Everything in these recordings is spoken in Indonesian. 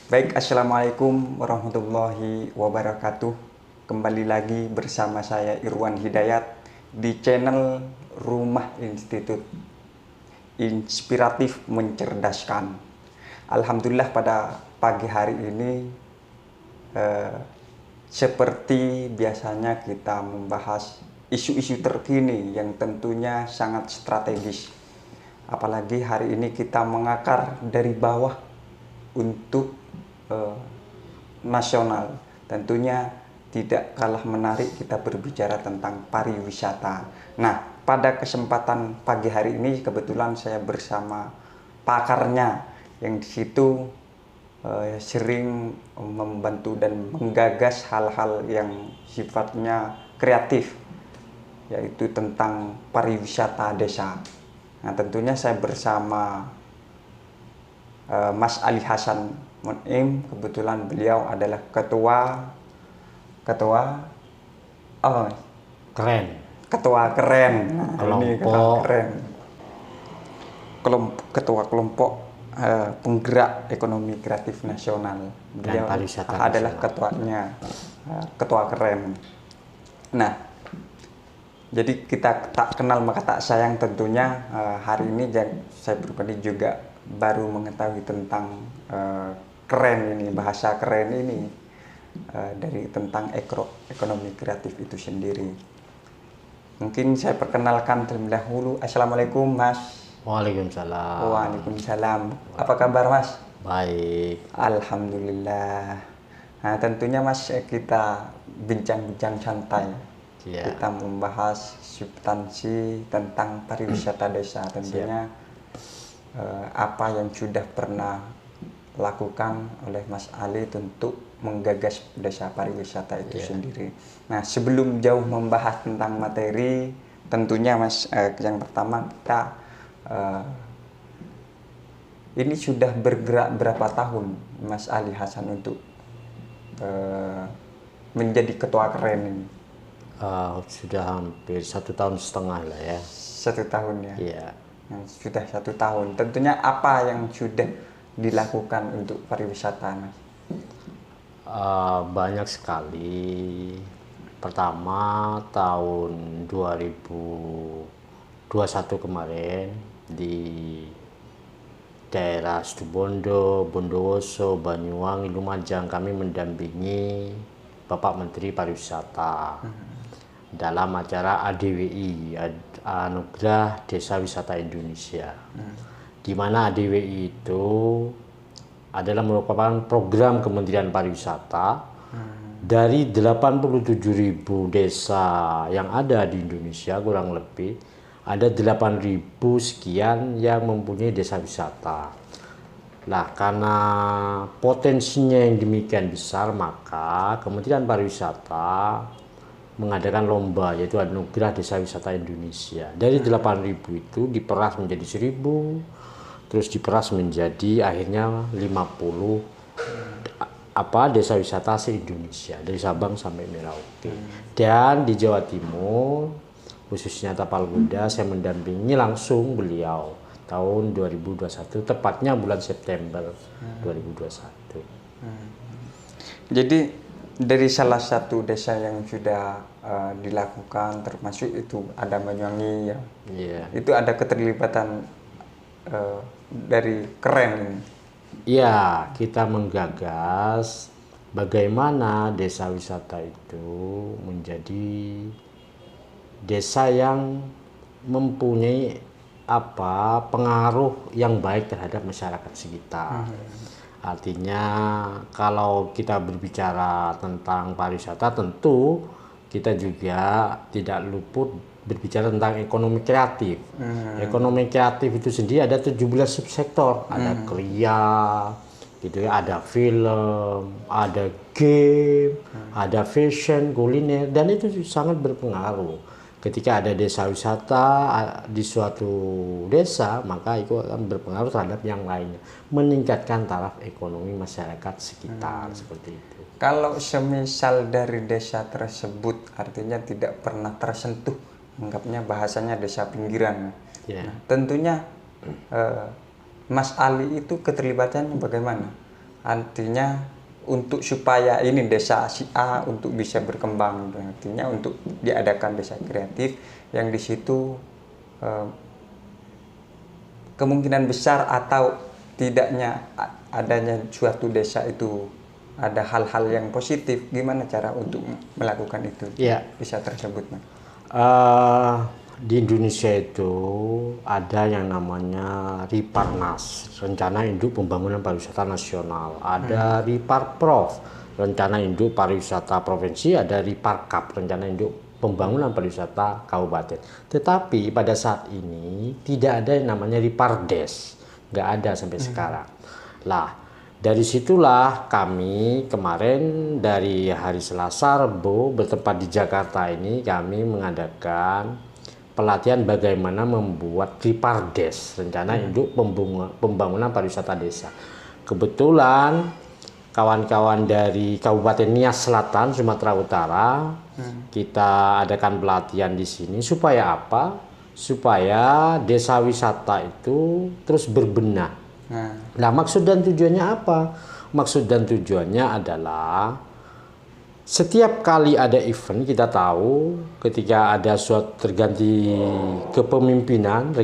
Baik, Assalamualaikum warahmatullahi wabarakatuh. Kembali lagi bersama saya Irwan Hidayat di channel Rumah Institut Inspiratif Mencerdaskan. Alhamdulillah pada pagi hari ini eh, seperti biasanya kita membahas isu-isu terkini yang tentunya sangat strategis. Apalagi hari ini kita mengakar dari bawah untuk nasional. Tentunya tidak kalah menarik kita berbicara tentang pariwisata. Nah, pada kesempatan pagi hari ini kebetulan saya bersama pakarnya yang di situ sering membantu dan menggagas hal-hal yang sifatnya kreatif, yaitu tentang pariwisata desa. Nah, tentunya saya bersama Mas Ali Hasan Munim. Kebetulan beliau adalah ketua oh, Keren. ketua keren. Nah, ini ketua Kelompok keren. Ketua kelompok penggerak ekonomi kreatif nasional. Beliau pariwisata adalah nasional. ketuanya, ketua keren. Nah, jadi kita tak kenal maka tak sayang tentunya. Hari ini saya pribadi juga baru mengetahui tentang keren ini, bahasa keren ini, dari tentang ekonomi kreatif itu sendiri. Mungkin saya perkenalkan terlebih dahulu. Assalamualaikum Mas. Waalaikumsalam. Waalaikumsalam. Apa kabar Mas? Baik. Alhamdulillah. Nah, tentunya Mas, kita bincang-bincang santai. Ya. Kita membahas substansi tentang pariwisata desa. Tentunya apa yang sudah pernah lakukan oleh Mas Ali untuk menggagas desa pariwisata itu sendiri. Nah, sebelum jauh membahas tentang materi, tentunya Mas, yang pertama kita ini sudah bergerak berapa tahun Mas Ali Hasan untuk menjadi ketua keren ini? Sudah hampir 1,5 tahun lah ya. 1 tahun ya? Iya. Nah, sudah 1 tahun. Tentunya apa yang sudah dilakukan untuk pariwisata, Mas? Banyak sekali. Pertama tahun 2021 kemarin di daerah Situbondo, Bondowoso, Banyuwangi, Lumajang kami mendampingi Bapak Menteri Pariwisata dalam acara ADWI, Anugerah Desa Wisata Indonesia, di mana ADWI itu adalah merupakan program Kementerian Pariwisata dari 87.000 desa yang ada di Indonesia. Kurang lebih ada 8.000 sekian yang mempunyai desa wisata. Nah, karena potensinya yang demikian besar, maka Kementerian Pariwisata mengadakan lomba, yaitu Anugerah Desa Wisata Indonesia. Dari 8.000 itu diperas menjadi 1.000, terus diperas menjadi akhirnya 50 desa wisata se-Indonesia, dari Sabang sampai Merauke. Dan di Jawa Timur, khususnya Tapalkuda, saya mendampingi langsung beliau tahun 2021, tepatnya bulan September 2021. Jadi dari salah satu desa yang sudah dilakukan, termasuk itu ada Banyuwangi ya. Iya. Itu ada keterlibatan dari keren ini. Ya, kita menggagas bagaimana desa wisata itu menjadi desa yang mempunyai pengaruh yang baik terhadap masyarakat sekitar. Artinya kalau kita berbicara tentang pariwisata, tentu kita juga tidak luput berbicara tentang ekonomi kreatif. Ekonomi kreatif itu sendiri ada 17 subsektor, ada kriya, gitu ya, ada film, ada game, ada fashion, kuliner, dan itu sangat berpengaruh. Ketika ada desa wisata di suatu desa, maka itu akan berpengaruh terhadap yang lainnya, meningkatkan taraf ekonomi masyarakat sekitar, seperti itu. Kalau semisal dari desa tersebut artinya tidak pernah tersentuh, anggapnya bahasanya desa pinggiran. Ya. Nah, tentunya Mas Ali itu keterlibatannya bagaimana? artinya untuk supaya ini desa si A untuk bisa berkembang, artinya untuk diadakan desa kreatif yang di situ kemungkinan besar atau tidaknya adanya suatu desa itu ada hal-hal yang positif. Gimana cara untuk melakukan itu? Ya. Desa tersebut, Mas? Di Indonesia itu ada yang namanya Riparnas, Rencana Induk Pembangunan Pariwisata Nasional. Ada Riparprov, Rencana Induk Pariwisata Provinsi. Ada Riparkap, Rencana Induk Pembangunan Pariwisata Kabupaten. Tetapi pada saat ini tidak ada yang namanya Ripardes, nggak ada sampai sekarang. Lah, dari situlah kami kemarin dari hari Selasa Rabu bertempat di Jakarta ini kami mengadakan pelatihan bagaimana membuat Ripardes, Rencana Induk Pembangunan Pariwisata Desa. Kebetulan kawan-kawan dari Kabupaten Nias Selatan, Sumatera Utara, kita adakan pelatihan di sini supaya apa? Supaya desa wisata itu terus berbenah. Nah, maksud dan tujuannya apa? Maksud dan tujuannya adalah setiap kali ada event, kita tahu ketika ada suatu terganti kepemimpinan,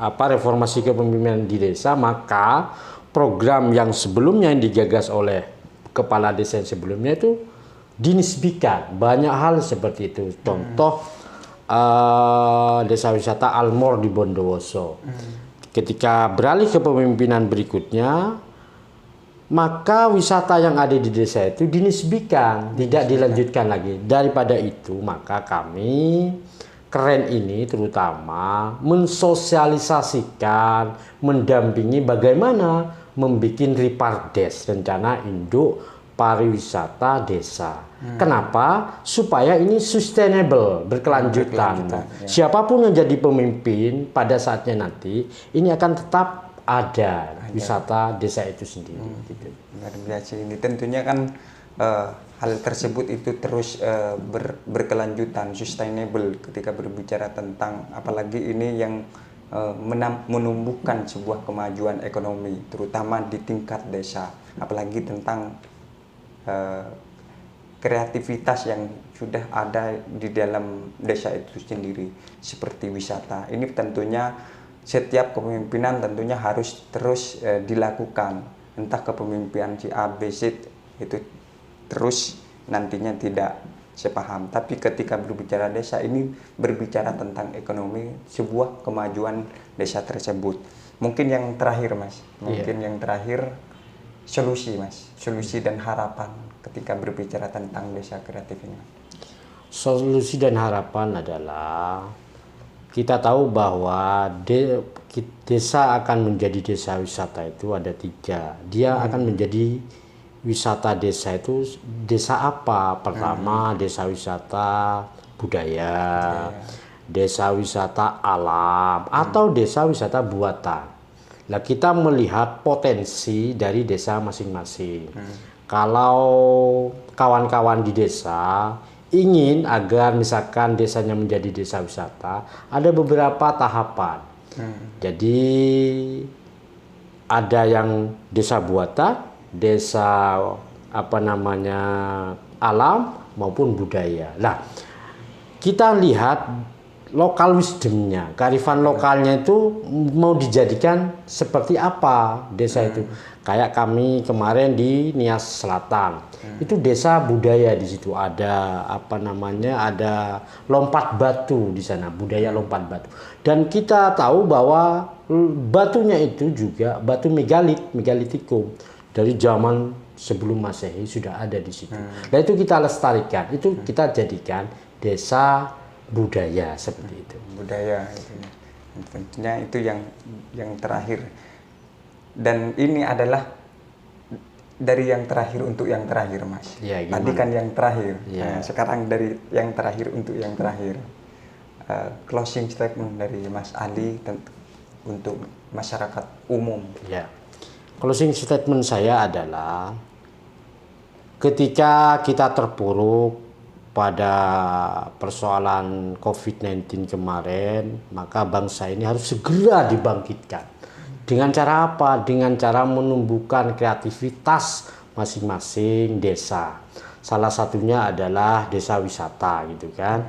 reformasi kepemimpinan di desa, maka program yang sebelumnya yang digagas oleh kepala desa yang sebelumnya itu dinisbikan. Banyak hal seperti itu. Contoh desa wisata Almor di Bondowoso. Ketika beralih ke kepemimpinan berikutnya, maka wisata yang ada di desa itu dinisbikan, tidak dilanjutkan lagi. Daripada itu, maka kami keren ini terutama mensosialisasikan, mendampingi bagaimana membuat Ripardes, Rencana Induk Pariwisata Desa. Kenapa? Supaya ini sustainable, berkelanjutan. Ya. Siapapun yang jadi pemimpin pada saatnya nanti, ini akan tetap ada wisata desa itu sendiri. Gitu. Luar biasa ini. Tentunya kan hal tersebut itu terus berkelanjutan, sustainable ketika berbicara tentang apalagi ini yang menumbuhkan sebuah kemajuan ekonomi, terutama di tingkat desa, apalagi tentang kreativitas yang sudah ada di dalam desa itu sendiri seperti wisata. Ini tentunya setiap kepemimpinan tentunya harus terus dilakukan, entah kepemimpinan si A, B, Z itu terus nantinya tidak sepaham. Tapi ketika berbicara desa ini berbicara tentang ekonomi, sebuah kemajuan desa tersebut. Mungkin yang terakhir, Mas, yang terakhir solusi, Mas, solusi dan harapan ketika berbicara tentang desa kreatif ini. Solusi dan harapan adalah kita tahu bahwa desa akan menjadi desa wisata itu ada 3. Dia akan menjadi wisata desa itu desa apa? Pertama desa wisata budaya, desa wisata alam, atau desa wisata buatan. Nah, kita melihat potensi dari desa masing-masing. Kalau kawan-kawan di desa ingin agar misalkan desanya menjadi desa wisata, ada beberapa tahapan. Jadi ada yang desa buatan, desa alam maupun budaya. Nah, kita lihat lokal wisdomnya, kearifan lokalnya itu mau dijadikan seperti apa desa itu. Kayak kami kemarin di Nias Selatan, itu desa budaya, di situ ada ada lompat batu di sana, budaya lompat batu. Dan kita tahu bahwa batunya itu juga batu megalitikum dari zaman sebelum Masehi sudah ada di situ. Nah, itu kita lestarikan, itu kita jadikan desa budaya seperti itu. Budaya itu. Tentunya itu yang terakhir. Dan ini adalah dari yang terakhir untuk yang terakhir, Mas. Ya, tadi kan yang terakhir. Ya. Nah, sekarang dari yang terakhir untuk yang terakhir. Closing statement dari Mas Ali untuk masyarakat umum. Ya. Closing statement saya adalah ketika kita terpuruk pada persoalan COVID-19 kemarin, maka bangsa ini harus segera dibangkitkan. Dengan cara apa? Dengan cara menumbuhkan kreativitas masing-masing desa. Salah satunya adalah desa wisata gitu kan.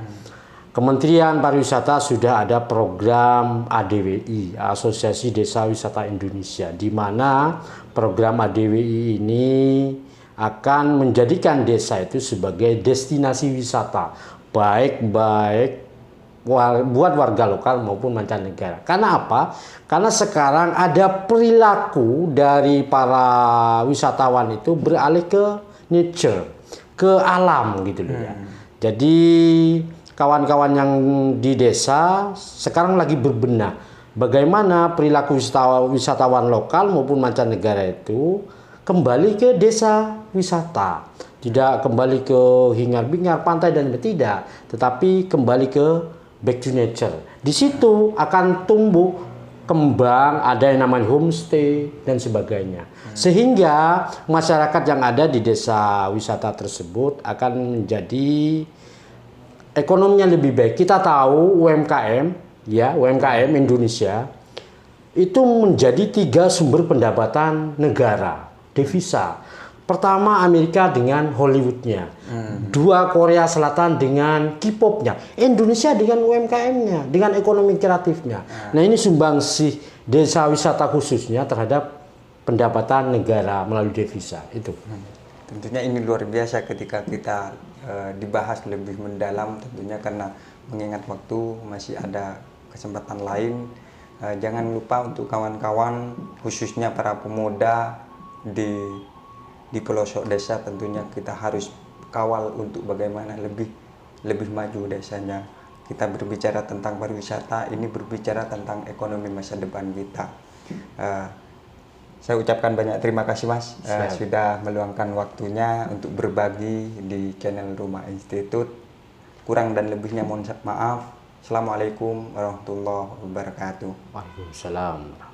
Kementerian Pariwisata sudah ada program ADWI, Asosiasi Desa Wisata Indonesia, di mana program ADWI ini akan menjadikan desa itu sebagai destinasi wisata, baik buat warga lokal maupun mancanegara. Karena apa? Karena sekarang ada perilaku dari para wisatawan itu beralih ke nature, ke alam gitu loh ya. Jadi kawan-kawan yang di desa sekarang lagi berbenah bagaimana perilaku wisatawan lokal maupun mancanegara itu kembali ke desa wisata. Tidak kembali ke hingar-bingar pantai dan tidak, tetapi kembali ke back to nature. Di situ akan tumbuh kembang, ada yang namanya homestay dan sebagainya. Sehingga masyarakat yang ada di desa wisata tersebut akan menjadi ekonominya lebih baik. Kita tahu UMKM, ya UMKM Indonesia itu menjadi 3 sumber pendapatan negara, devisa. Pertama Amerika dengan Hollywoodnya, 2 Korea Selatan dengan K-popnya, Indonesia dengan UMKM-nya, dengan ekonomi kreatifnya. Nah ini sumbangsih desa wisata khususnya terhadap pendapatan negara melalui devisa itu. Tentunya ini luar biasa ketika kita dibahas lebih mendalam tentunya, karena mengingat waktu masih ada kesempatan lain. Jangan lupa untuk kawan-kawan khususnya para pemuda di pelosok desa, tentunya kita harus kawal untuk bagaimana lebih maju desanya. Kita berbicara tentang pariwisata, ini berbicara tentang ekonomi masa depan kita. Saya ucapkan banyak terima kasih Mas sudah meluangkan waktunya untuk berbagi di channel Rumah Institut. Kurang dan lebihnya mohon maaf. Assalamualaikum warahmatullahi wabarakatuh. Waalaikumsalam.